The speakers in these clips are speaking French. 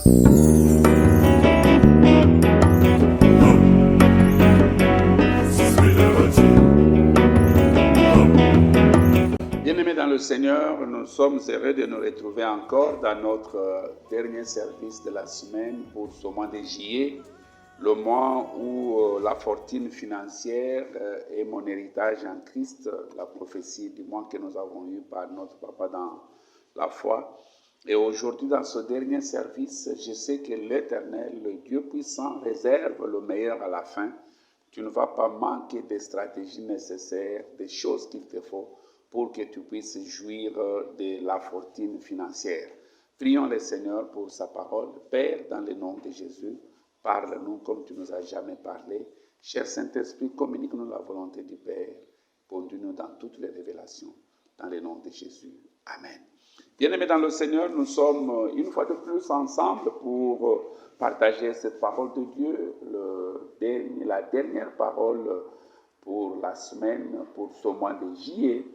Bien-aimés dans le Seigneur, nous sommes heureux de nous retrouver encore dans notre dernier service de la semaine pour ce mois de juillet, le mois où la fortune financière est mon héritage en Christ, la prophétie du mois que nous avons eu par notre papa dans la foi. Et aujourd'hui, dans ce dernier service, je sais que l'Éternel, le Dieu puissant, réserve le meilleur à la fin. Tu ne vas pas manquer des stratégies nécessaires, des choses qu'il te faut pour que tu puisses jouir de la fortune financière. Prions le Seigneur pour sa parole. Père, dans le nom de Jésus, parle-nous comme tu nous as jamais parlé. Cher Saint-Esprit, communique-nous la volonté du Père. Conduis-nous dans toutes les révélations. Dans le nom de Jésus. Amen. Bien-aimés dans le Seigneur, nous sommes une fois de plus ensemble pour partager cette parole de Dieu, la dernière parole pour la semaine, pour ce mois de juillet.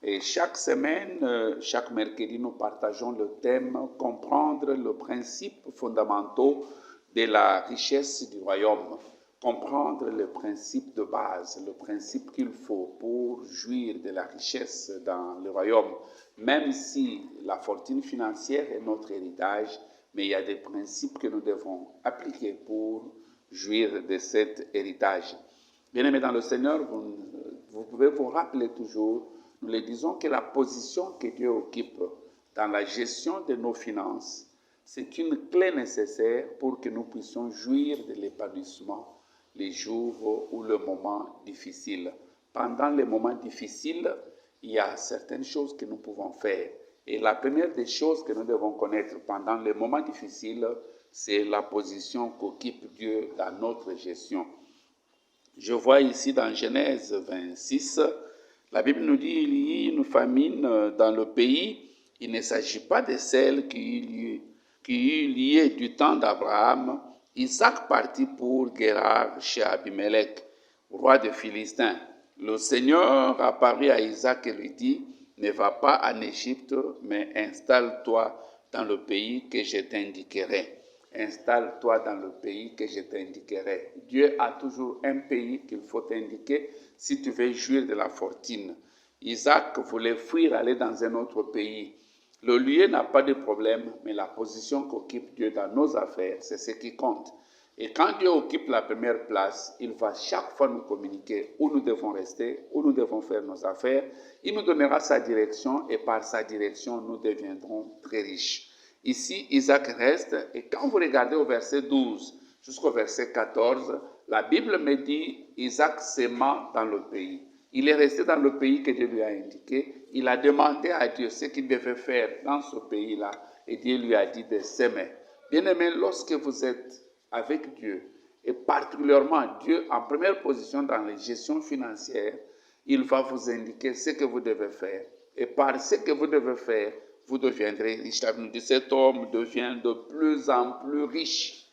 Et chaque semaine, chaque mercredi, nous partageons le thème « Comprendre le principe fondamentaux de la richesse du royaume ». Comprendre le principe de base, le principe qu'il faut pour jouir de la richesse dans le royaume. Même si la fortune financière est notre héritage, mais il y a des principes que nous devons appliquer pour jouir de cet héritage. Bien-aimés dans le Seigneur, vous pouvez vous rappeler toujours, nous le disons, que la position que Dieu occupe dans la gestion de nos finances, c'est une clé nécessaire pour que nous puissions jouir de l'épanouissement les jours ou le moment difficile. Pendant les moments difficiles, il y a certaines choses que nous pouvons faire. Et la première des choses que nous devons connaître pendant les moments difficiles, c'est la position qu'occupe Dieu dans notre gestion. Je vois ici dans Genèse 26, la Bible nous dit qu'il y a une famine dans le pays. Il ne s'agit pas de celle qui eut lieu du temps d'Abraham. Isaac partit pour Guérar chez Abimelech, roi des Philistins. Le Seigneur apparut à Isaac et lui dit, « Ne va pas en Égypte, mais installe-toi dans le pays que je t'indiquerai. » Installe-toi dans le pays que je t'indiquerai. Dieu a toujours un pays qu'il faut indiquer si tu veux jouir de la fortune. Isaac voulait fuir, aller dans un autre pays. Le lieu n'a pas de problème, mais la position qu'occupe Dieu dans nos affaires, c'est ce qui compte. Et quand Dieu occupe la première place, il va chaque fois nous communiquer où nous devons rester, où nous devons faire nos affaires. Il nous donnera sa direction et par sa direction, nous deviendrons très riches. Ici, Isaac reste et quand vous regardez au verset 12 jusqu'au verset 14, la Bible me dit Isaac s'aima dans le pays. Il est resté dans le pays que Dieu lui a indiqué. Il a demandé à Dieu ce qu'il devait faire dans ce pays-là et Dieu lui a dit de s'aimer. Bien-aimé, lorsque vous êtes avec Dieu et particulièrement Dieu en première position dans les gestions financières, il va vous indiquer ce que vous devez faire. Et par ce que vous devez faire, vous deviendrez riche. La Bible dit, cet homme devient de plus en plus riche.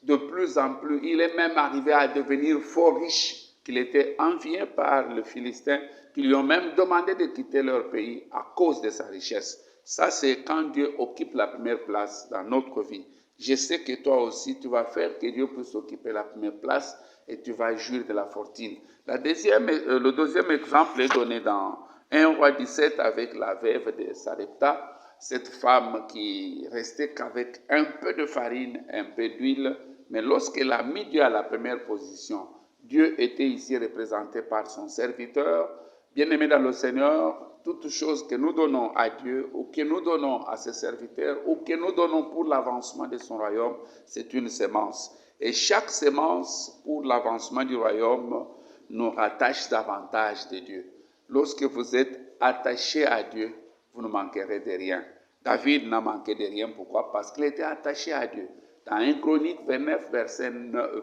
De plus en plus. Il est même arrivé à devenir fort riche, qu'il était envié par les Philistins, qui lui ont même demandé de quitter leur pays à cause de sa richesse. Ça, c'est quand Dieu occupe la première place dans notre vie. Je sais que toi aussi, tu vas faire que Dieu puisse occuper la première place et tu vas jouir de la fortune. Le deuxième exemple est donné dans 1 Roi 17 avec la veuve de Sarepta, cette femme qui restait qu'avec un peu de farine, un peu d'huile, mais lorsqu'elle a mis Dieu à la première position, Dieu était ici représenté par son serviteur. Bien-aimé dans le Seigneur, toutes choses que nous donnons à Dieu ou que nous donnons à ses serviteurs ou que nous donnons pour l'avancement de son royaume, c'est une sémence. Et chaque sémence pour l'avancement du royaume nous rattache davantage de Dieu. Lorsque vous êtes attaché à Dieu, vous ne manquerez de rien. David n'a manqué de rien. Pourquoi? Parce qu'il était attaché à Dieu. Dans 1 Chronique 29,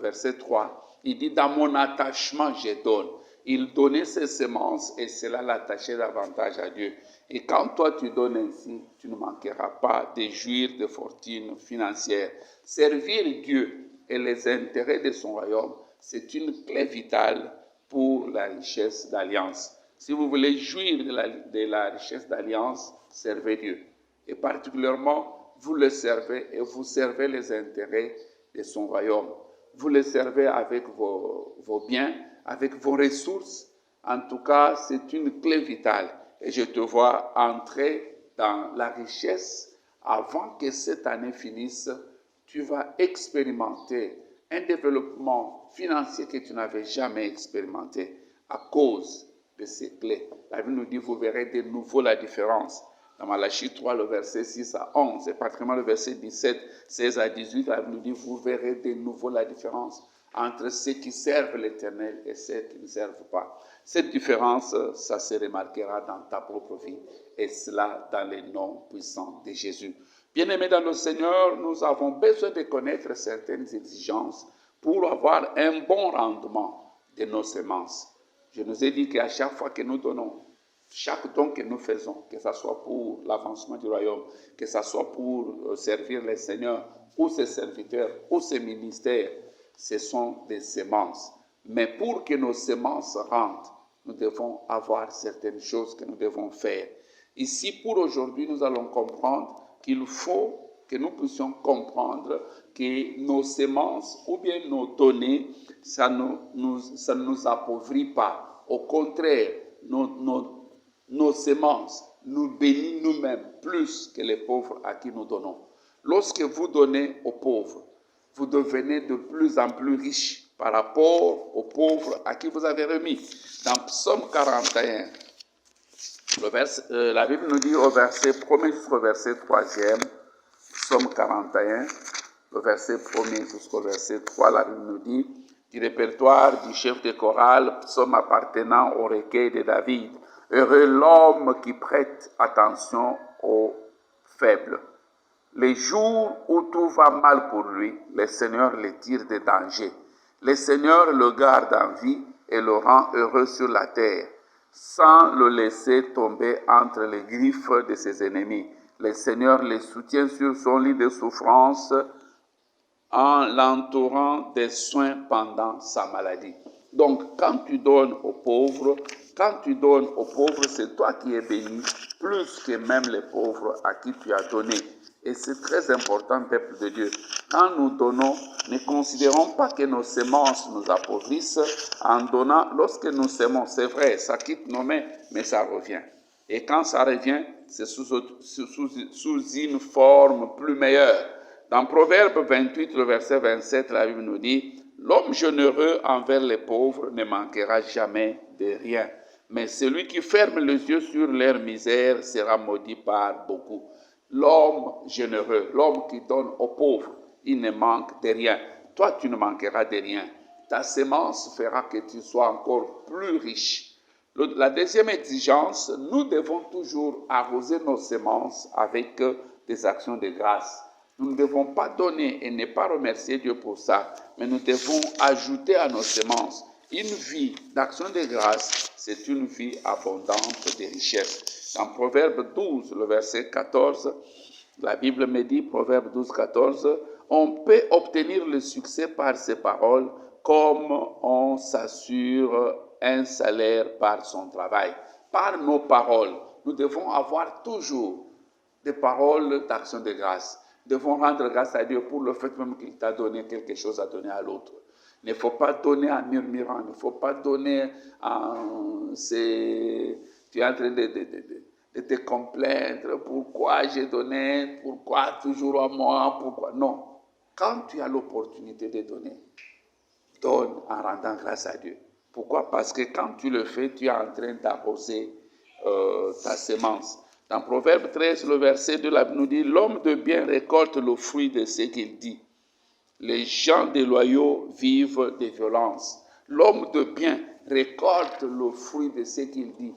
verset 3, il dit « Dans mon attachement, je donne ». Il donnait ses semences et cela l'attachait davantage à Dieu. Et quand toi tu donnes ainsi, tu ne manqueras pas de jouir de fortune financière. Servir Dieu et les intérêts de son royaume, c'est une clé vitale pour la richesse d'alliance. Si vous voulez jouir de la richesse d'alliance, servez Dieu. Et particulièrement, vous le servez et vous servez les intérêts de son royaume. Vous le servez avec vos biens, avec vos ressources. En tout cas, c'est une clé vitale. Et je te vois entrer dans la richesse avant que cette année finisse. Tu vas expérimenter un développement financier que tu n'avais jamais expérimenté à cause de ces clés. La Bible nous dit, vous verrez de nouveau la différence. Dans Malachie 3, le verset 6 à 11, et particulièrement le verset 17, 16 à 18, la Bible nous dit, vous verrez de nouveau la différence entre ceux qui servent l'Éternel et ceux qui ne servent pas. Cette différence, ça se remarquera dans ta propre vie, et cela dans les noms puissants de Jésus. Bien-aimés dans le Seigneur, nous avons besoin de connaître certaines exigences pour avoir un bon rendement de nos semences. Je nous ai dit qu'à chaque fois que nous donnons, chaque don que nous faisons, que ce soit pour l'avancement du royaume, que ce soit pour servir les seigneurs, ou ses serviteurs, ou ses ministères, ce sont des semences. Mais pour que nos semences rentrent, nous devons avoir certaines choses que nous devons faire. Ici, pour aujourd'hui, nous allons comprendre qu'il faut que nous puissions comprendre que nos semences ou bien nos données, ça ne nous appauvrit pas. Au contraire, nos semences nous bénissent nous-mêmes plus que les pauvres à qui nous donnons. Lorsque vous donnez aux pauvres, vous devenez de plus en plus riches par rapport aux pauvres à qui vous avez remis. Dans Psaume 41, la Bible nous dit au verset 1er jusqu'au verset 3e, Psaume 41, le verset 1er jusqu'au verset 3, la Bible nous dit, du répertoire du chef de chorale, psaume appartenant au recueil de David, heureux l'homme qui prête attention aux faibles. Les jours où tout va mal pour lui, le Seigneur le tire des dangers. Le Seigneur le garde en vie et le rend heureux sur la terre, sans le laisser tomber entre les griffes de ses ennemis. Le Seigneur le soutient sur son lit de souffrance en l'entourant des soins pendant sa maladie. Donc, quand tu donnes aux pauvres, c'est toi qui es béni, plus que même les pauvres à qui tu as donné. Et c'est très important, peuple de Dieu. Quand nous donnons, ne considérons pas que nos semences nous appauvrissent. En donnant, lorsque nous semons, c'est vrai, ça quitte nos mains, mais ça revient. Et quand ça revient, c'est sous une forme plus meilleure. Dans Proverbe 28, le verset 27, la Bible nous dit, « L'homme généreux envers les pauvres ne manquera jamais de rien. Mais celui qui ferme les yeux sur leur misère sera maudit par beaucoup. » L'homme généreux, l'homme qui donne aux pauvres, il ne manque de rien. Toi, tu ne manqueras de rien. Ta semence fera que tu sois encore plus riche. La deuxième exigence, nous devons toujours arroser nos semences avec des actions de grâce. Nous ne devons pas donner et ne pas remercier Dieu pour ça, mais nous devons ajouter à nos semences une vie d'action de grâce. C'est une vie abondante de richesse. Dans Proverbe 12, le verset 14, la Bible me dit, Proverbe 12, 14, on peut obtenir le succès par ses paroles comme on s'assure un salaire par son travail. Par nos paroles, nous devons avoir toujours des paroles d'action de grâce. Nous devons rendre grâce à Dieu pour le fait même qu'il t'a donné quelque chose à donner à l'autre. Il ne faut pas donner en murmurant, il ne faut pas donner en... Tu es en train de te complaindre, pourquoi j'ai donné, pourquoi toujours à moi, pourquoi... Non, quand tu as l'opportunité de donner, donne en rendant grâce à Dieu. Pourquoi? Parce que quand tu le fais, tu es en train d'arroser ta semence. Dans Proverbe 13, le verset 2, la Bible nous dit, « L'homme de bien récolte le fruit de ce qu'il dit. Les gens déloyaux vivent des violences. » L'homme de bien récolte le fruit de ce qu'il dit.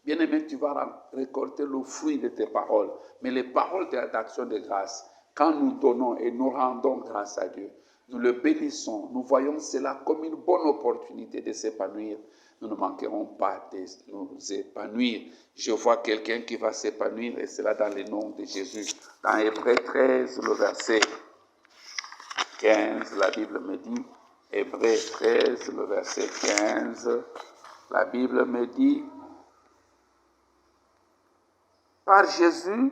Bien-aimé, tu vas récolter le fruit de tes paroles. Mais les paroles d'action de grâce, quand nous donnons et nous rendons grâce à Dieu, nous le bénissons, nous voyons cela comme une bonne opportunité de s'épanouir. Nous ne manquerons pas de nous épanouir. Je vois quelqu'un qui va s'épanouir et cela dans le nom de Jésus. Dans Hébreux 13, le verset 15, la Bible me dit, Hébreux 13, le verset 15, la Bible me dit, par Jésus,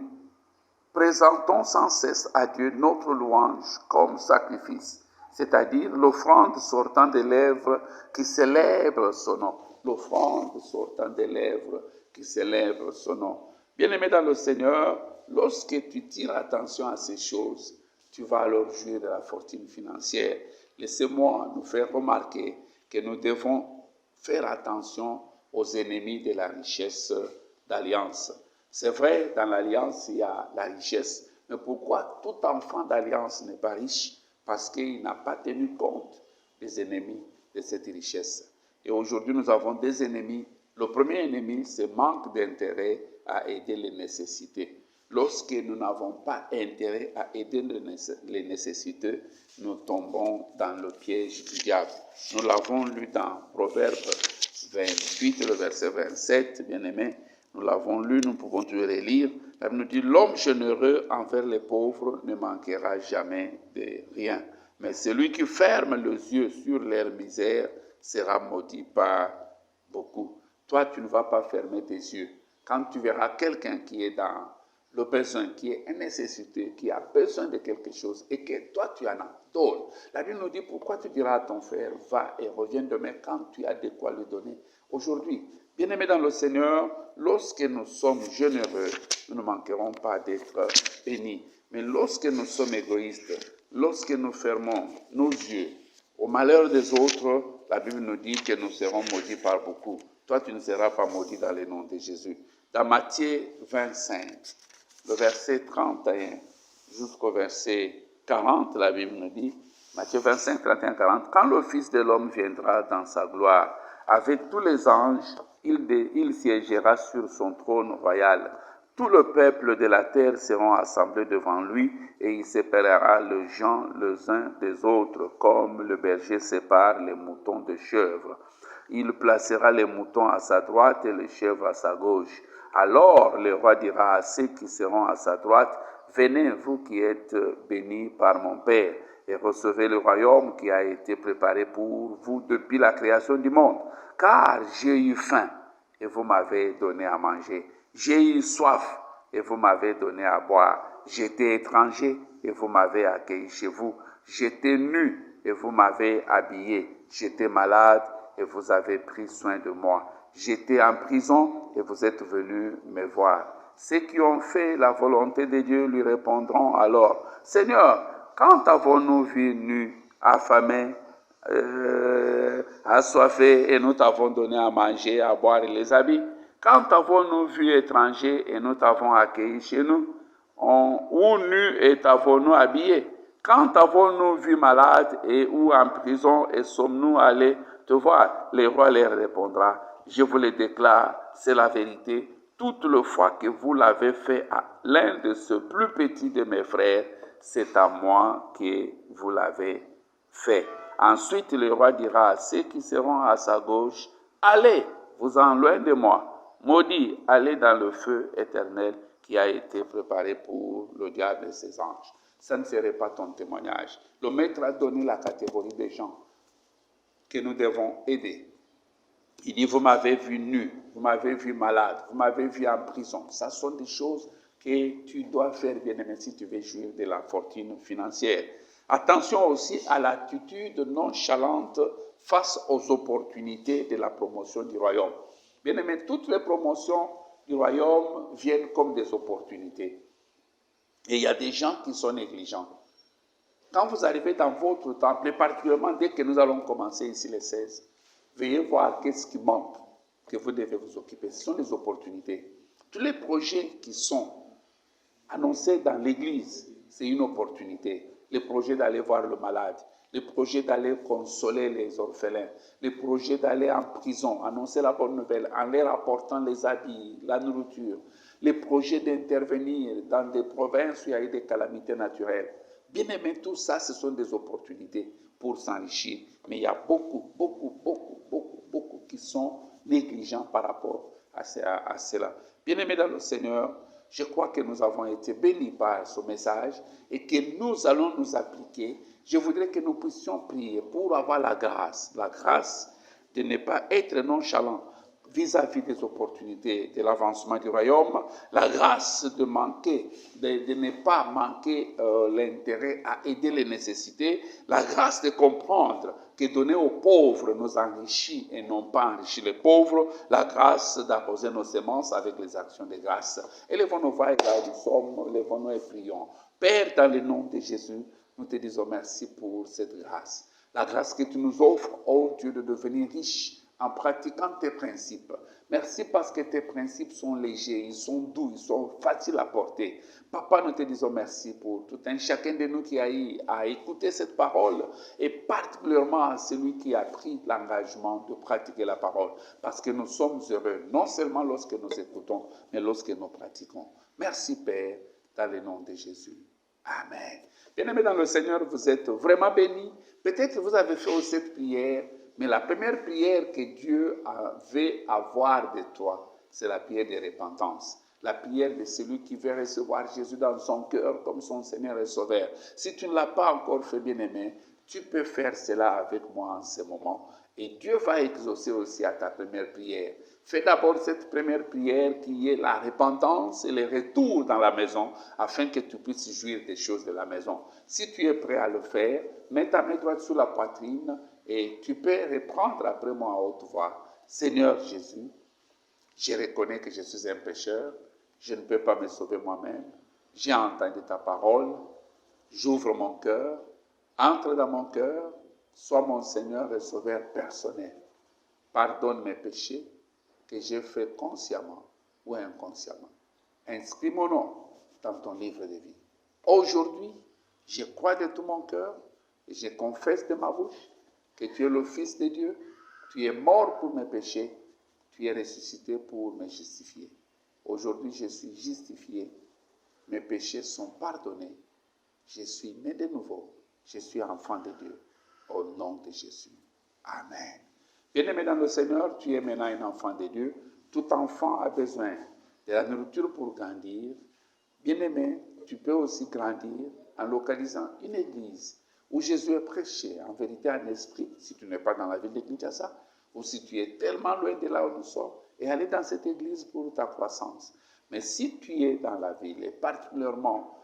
présentons sans cesse à Dieu notre louange comme sacrifice, c'est-à-dire l'offrande sortant des lèvres qui célèbre son nom. L'offrande sortant des lèvres qui célèbre son nom. Bien-aimé dans le Seigneur, lorsque tu tires attention à ces choses, tu vas alors jouir de la fortune financière. Laissez-moi nous faire remarquer que nous devons faire attention aux ennemis de la richesse d'alliance. C'est vrai, dans l'alliance, il y a la richesse, mais pourquoi tout enfant d'alliance n'est pas riche? Parce qu'il n'a pas tenu compte des ennemis de cette richesse. Et aujourd'hui, nous avons des ennemis. Le premier ennemi, c'est manque d'intérêt à aider les nécessités. Lorsque nous n'avons pas intérêt à aider les nécessités, nous tombons dans le piège du diable. Nous l'avons lu dans Proverbe 28, le verset 27, bien-aimé. Nous l'avons lu, nous pouvons toujours le lire. La Bible nous dit, l'homme généreux envers les pauvres ne manquera jamais de rien. Mais celui qui ferme les yeux sur leur misère sera maudit par beaucoup. Toi, tu ne vas pas fermer tes yeux. Quand tu verras quelqu'un qui est dans le besoin, qui est une nécessité, qui a besoin de quelque chose et que toi, tu en as, donne. La Bible nous dit, pourquoi tu diras à ton frère, va et reviens demain quand tu as de quoi lui donner. Aujourd'hui, bien-aimés dans le Seigneur, lorsque nous sommes généreux, nous ne manquerons pas d'être bénis. Mais lorsque nous sommes égoïstes, lorsque nous fermons nos yeux au malheur des autres, la Bible nous dit que nous serons maudits par beaucoup. Toi, tu ne seras pas maudit dans le nom de Jésus. Dans Matthieu 25, le verset 31 jusqu'au verset 40, la Bible nous dit, Matthieu 25, 31, 40, quand le Fils de l'homme viendra dans sa gloire, avec tous les anges, il siégera sur son trône royal. Tout le peuple de la terre seront assemblés devant lui et il séparera les gens les uns des autres, comme le berger sépare les moutons des chèvres. Il placera les moutons à sa droite et les chèvres à sa gauche. Alors le roi dira à ceux qui seront à sa droite, venez, vous qui êtes bénis par mon Père, et recevez le royaume qui a été préparé pour vous depuis la création du monde. Car j'ai eu faim, et vous m'avez donné à manger. J'ai eu soif, et vous m'avez donné à boire. J'étais étranger, et vous m'avez accueilli chez vous. J'étais nu, et vous m'avez habillé. J'étais malade, et vous avez pris soin de moi. J'étais en prison, et vous êtes venus me voir. Ceux qui ont fait la volonté de Dieu lui répondront alors, Seigneur, quand avons-nous vu nu, affamé, assoiffé, et nous t'avons donné à manger, à boire et les habits? Quand avons-nous vu étranger et nous t'avons accueilli chez nous? Ou nu et t'avons-nous habillé? Quand avons-nous vu malade et ou en prison et sommes-nous allés te voir? Le roi leur répondra, je vous le déclare, c'est la vérité. Toutes les fois que vous l'avez fait à l'un de ceux plus petits de mes frères, c'est à moi que vous l'avez fait. Ensuite, le roi dira à ceux qui seront à sa gauche, allez, vous en loin de moi, maudits, allez dans le feu éternel qui a été préparé pour le diable et ses anges. Ça ne serait pas ton témoignage. Le maître a donné la catégorie des gens que nous devons aider. Il dit, vous m'avez vu nu, vous m'avez vu malade, vous m'avez vu en prison. Ça sont des choses que tu dois faire, bien-aimé, si tu veux jouir de la fortune financière. Attention aussi à l'attitude nonchalante face aux opportunités de la promotion du royaume. Bien-aimé, toutes les promotions du royaume viennent comme des opportunités. Et il y a des gens qui sont négligents. Quand vous arrivez dans votre temple, et particulièrement dès que nous allons commencer ici les 16, veuillez voir qu'est-ce qui manque, que vous devez vous occuper. Ce sont des opportunités. Tous les projets qui sont annoncés dans l'église, c'est une opportunité. Les projets d'aller voir le malade, les projets d'aller consoler les orphelins, les projets d'aller en prison, annoncer la bonne nouvelle, en leur apportant les habits, la nourriture, les projets d'intervenir dans des provinces où il y a eu des calamités naturelles. Bien aimé, tout ça, ce sont des opportunités pour s'enrichir. Mais il y a beaucoup qui sont négligents par rapport à cela. Bien aimé dans le Seigneur, je crois que nous avons été bénis par ce message et que nous allons nous appliquer. Je voudrais que nous puissions prier pour avoir la grâce de ne pas être nonchalants. vis-à-vis des opportunités de l'avancement du royaume, la grâce de manquer, de ne pas manquer l'intérêt à aider les nécessités, la grâce de comprendre que donner aux pauvres nous enrichit et non pas enrichir les pauvres, la grâce d'apposer nos semences avec les actions de grâce. Élevons-nous vers là où nous sommes, élevons-nous et prions. Père, dans le nom de Jésus, nous te disons merci pour cette grâce. La grâce que tu nous offres, ô Dieu, de devenir riche en pratiquant tes principes. Merci parce que tes principes sont légers, ils sont doux, ils sont faciles à porter. Papa, nous te disons merci pour tout un chacun de nous qui a eu à écouter cette parole et particulièrement à celui qui a pris l'engagement de pratiquer la parole. Parce que nous sommes heureux, non seulement lorsque nous écoutons, mais lorsque nous pratiquons. Merci Père, dans le nom de Jésus. Amen. Bien-aimés dans le Seigneur, vous êtes vraiment bénis. Peut-être que vous avez fait aussi cette prière, mais la première prière que Dieu veut avoir de toi, c'est la prière de repentance. La prière de celui qui veut recevoir Jésus dans son cœur comme son Seigneur et Sauveur. Si tu ne l'as pas encore fait, bien-aimé, tu peux faire cela avec moi en ce moment. Et Dieu va exaucer aussi à ta première prière. Fais d'abord cette première prière qui est la repentance et le retour dans la maison afin que tu puisses jouir des choses de la maison. Si tu es prêt à le faire, mets ta main droite sur la poitrine et tu peux reprendre après moi à haute voix. Seigneur Jésus, je reconnais que je suis un pécheur, je ne peux pas me sauver moi-même. J'ai entendu ta parole, j'ouvre mon cœur, entre dans mon cœur, sois mon Seigneur et Sauveur personnel. Pardonne mes péchés que j'ai fait consciemment ou inconsciemment. Inscris mon nom dans ton livre de vie. Aujourd'hui, je crois de tout mon cœur et je confesse de ma bouche que tu es le Fils de Dieu, tu es mort pour mes péchés, tu es ressuscité pour me justifier. Aujourd'hui, je suis justifié, mes péchés sont pardonnés, je suis né de nouveau, je suis enfant de Dieu, au nom de Jésus. Amen. Bien-aimé dans le Seigneur, tu es maintenant un enfant de Dieu. Tout enfant a besoin de la nourriture pour grandir. Bien-aimé, tu peux aussi grandir en localisant une église où Jésus est prêché en vérité en esprit, si tu n'es pas dans la ville de Kinshasa, ou si tu es tellement loin de là où nous sommes, et aller dans cette église pour ta croissance. Mais si tu es dans la ville, et particulièrement,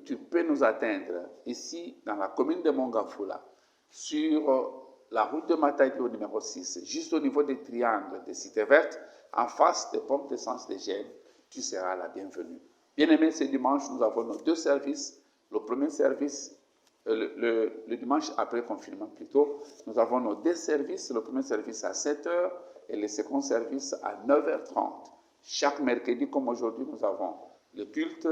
tu peux nous atteindre ici, dans la commune de Mongafula, sur la route de Matadi au numéro 6, juste au niveau des triangles des cités vertes, en face des pompes d'essence de Gênes, tu seras la bienvenue. Bien-aimé, ce dimanche, nous avons nos deux services. Le premier service, le dimanche après confinement plutôt, nous avons nos deux services. Le premier service à 7h et le second service à 9h30. Chaque mercredi, comme aujourd'hui, nous avons le culte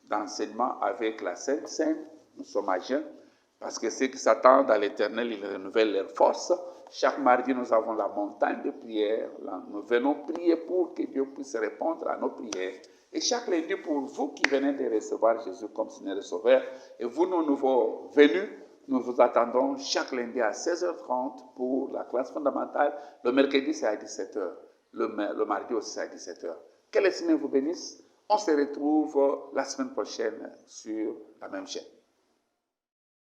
d'enseignement avec la Sainte Seine. Nous sommes à jeun. Parce que ceux qui s'attendent à l'Éternel, ils renouvellent leurs forces. Chaque mardi, nous avons la montagne de prière. Nous venons prier pour que Dieu puisse répondre à nos prières. Et chaque lundi, pour vous qui venez de recevoir Jésus comme Seigneur et Sauveur, et vous, nos nouveaux venus, nous vous attendons chaque lundi à 16h30 pour la classe fondamentale. Le mercredi, c'est à 17h. Le mardi aussi, c'est à 17h. Que le Seigneur vous bénisse. On se retrouve la semaine prochaine sur la même chaîne.